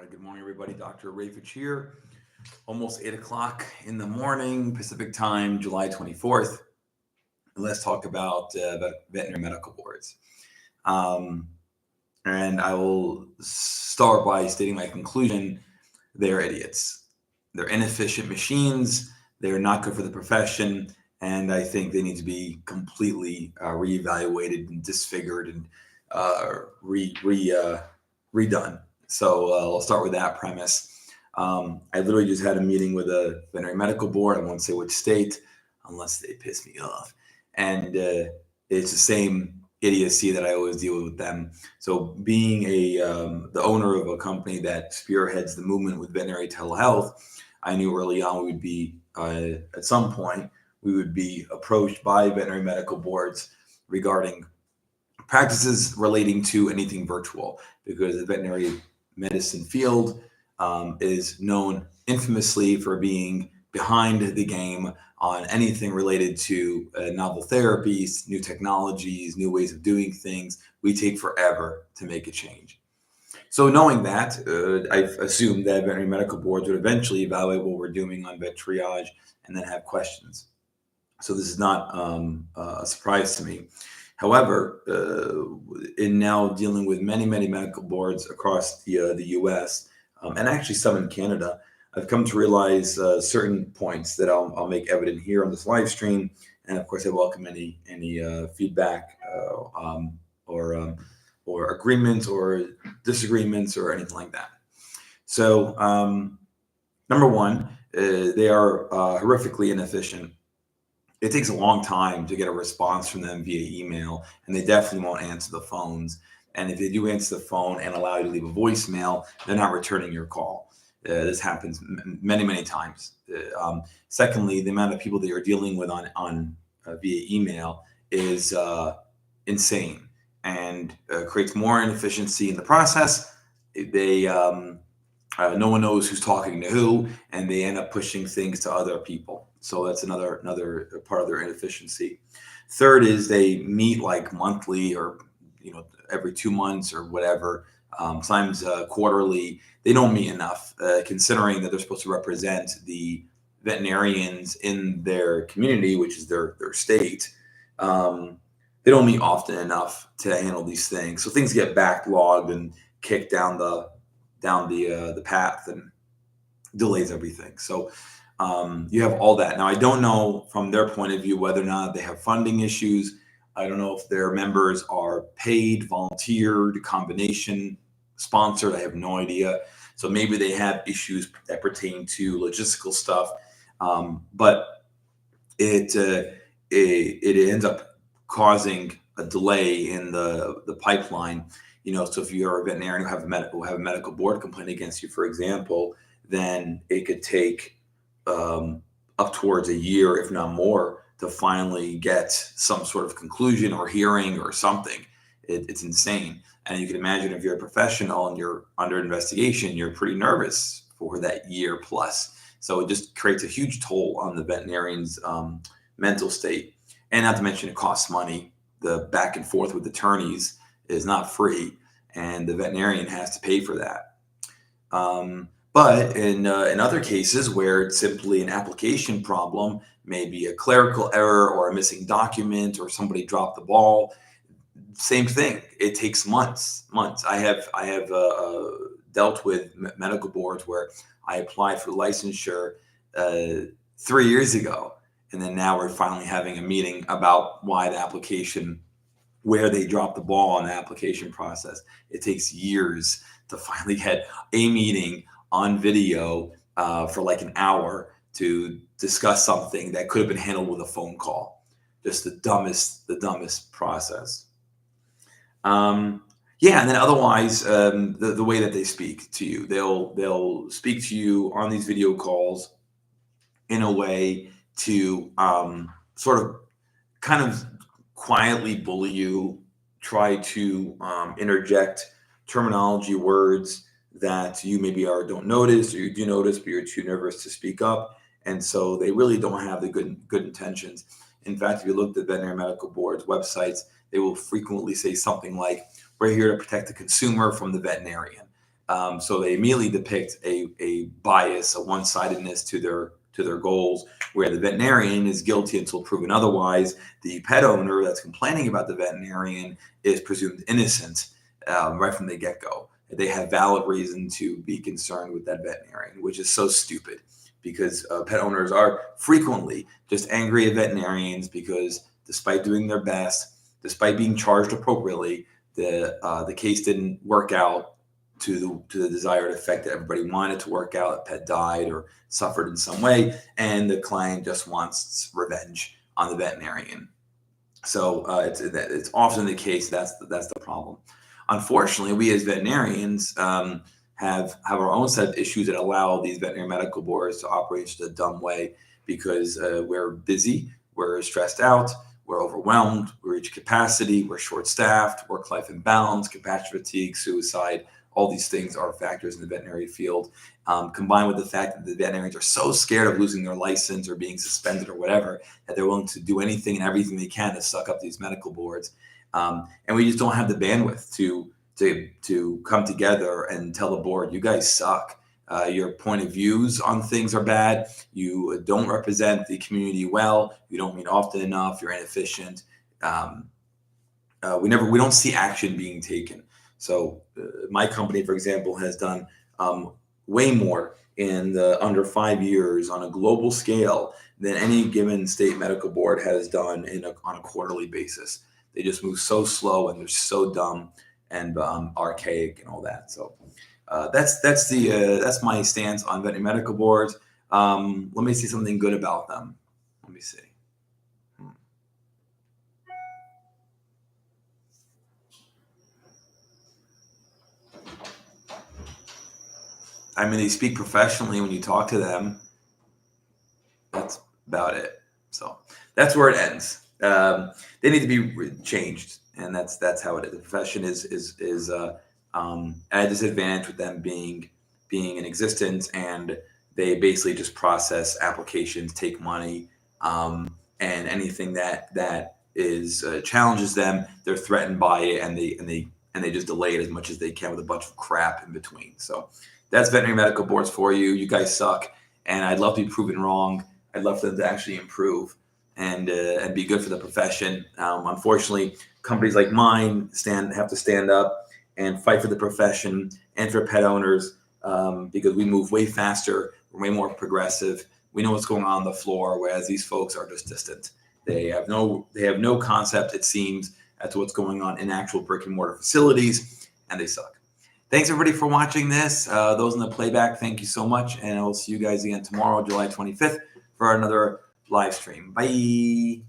right, good morning, everybody. Dr. Rafich here. Almost 8 o'clock in the morning, Pacific time, July 24th. And let's talk about veterinary medical boards. Um, and I will start by stating my conclusion. They're idiots. They're inefficient machines. They're not good for the profession. And I think they need to be completely reevaluated and disfigured and redone. So I'll start with that premise. I literally just had a meeting with a veterinary medical board. I won't say which state, unless they piss me off. And it's the same idiocy that I always deal with them. So being the owner of a company that spearheads the movement with veterinary telehealth, I knew early on we would be at some point we would be approached by veterinary medical boards regarding practices relating to anything virtual, because the veterinary medicine field is known infamously for being behind the game on anything related to novel therapies, new technologies, new ways of doing things. We take forever to make a change. So knowing that, I've assumed that veterinary medical boards would eventually evaluate what we're doing on vet triage and then have questions. So this is not a surprise to me. However, in now dealing with many medical boards across the U.S. And actually some in Canada, I've come to realize certain points that I'll make evident here on this live stream. And of course, I welcome any feedback or agreements or disagreements or anything like that. So number one, they are horrifically inefficient. It takes a long time to get a response from them via email, and they definitely won't answer the phones. And if they do answer the phone and allow you to leave a voicemail, they're not returning your call. This happens many times. Secondly, the amount of people that you're dealing with on via email is insane and creates more inefficiency in the process. They no one knows who's talking to who, and they end up pushing things to other people. So that's another part of their inefficiency. Third is they meet like monthly or every 2 months or whatever, sometimes quarterly. They don't meet enough, considering that they're supposed to represent the veterinarians in their community, which is their state. They don't meet often enough to handle these things, so things get backlogged and kicked down the path and delays everything. So you have all that. Now, I don't know from their point of view whether or not they have funding issues. I don't know if their members are paid, volunteered, combination, sponsored. I have no idea. So maybe they have issues that pertain to logistical stuff, but it ends up causing a delay in the pipeline. So if you're a veterinarian who have a medical board complaint against you, for example, then it could take up towards a year, if not more, to finally get some sort of conclusion or hearing or something. It's insane. And you can imagine if you're a professional and you're under investigation, you're pretty nervous for that year plus. So it just creates a huge toll on the veterinarian's mental state. And not to mention it costs money. The back and forth with attorneys is not free, and the veterinarian has to pay for that. But in other cases where it's simply an application problem, maybe a clerical error or a missing document or somebody dropped the ball, same thing. It takes months. I have dealt with medical boards where I applied for licensure 3 years ago, and then now we're finally having a meeting about why the application, where they dropped the ball on the application process. It takes years to finally get a meeting on video for like an hour to discuss something that could have been handled with a phone call. Just the dumbest process. And then otherwise, the way that they speak to you, they'll speak to you on these video calls in a way to sort of kind of quietly bully you, try to interject terminology, words that you maybe don't notice, or you do notice, but you're too nervous to speak up. And so they really don't have the good intentions. In fact, if you look at the veterinary medical board's websites, they will frequently say something like, "We're here to protect the consumer from the veterinarian." So they immediately depict a bias, a one-sidedness to their goals, where the veterinarian is guilty until proven otherwise. The pet owner that's complaining about the veterinarian is presumed innocent right from the get-go. They have valid reason to be concerned with that veterinarian, which is so stupid, because pet owners are frequently just angry at veterinarians because, despite doing their best, despite being charged appropriately, the case didn't work out to the desired effect that everybody wanted to work out. A pet died or suffered in some way, and the client just wants revenge on the veterinarian. So it's often the case that's the problem. Unfortunately, we as veterinarians have our own set of issues that allow these veterinary medical boards to operate in just a dumb way, because we're busy, we're stressed out, we're overwhelmed, we reach capacity, we're short-staffed, work-life imbalance, compassion fatigue, suicide. All these things are factors in the veterinary field, combined with the fact that the veterinarians are so scared of losing their license or being suspended or whatever, that they're willing to do anything and everything they can to suck up these medical boards. And we just don't have the bandwidth to come together and tell the board, you guys suck. Your point of views on things are bad. You don't represent the community well. You don't meet often enough. You're inefficient. We don't see action being taken. So my company, for example, has done way more in the under 5 years on a global scale than any given state medical board has done on a quarterly basis. They just move so slow, and they're so dumb and archaic and all that. So that's my stance on veterinary medical boards. Let me see something good about them. Let me see. I mean, they speak professionally when you talk to them. That's about it. So that's where it ends. They need to be changed, and that's how it is. The profession is at a disadvantage with them being in existence, and they basically just process applications, take money, and anything that is challenges them, they're threatened by it, and they just delay it as much as they can with a bunch of crap in between. So that's veterinary medical boards for you. You guys suck, and I'd love to be proven wrong. I'd love for them to actually improve and be good for the profession. Unfortunately, companies like mine have to stand up and fight for the profession and for pet owners, because we move way faster, we're way more progressive. We know what's going on the floor, whereas these folks are just distant. They have no concept, it seems, as to what's going on in actual brick and mortar facilities, and they suck. Thanks everybody for watching this. Those in the playback, thank you so much, and I will see you guys again tomorrow, July 25th, for another live stream. Bye.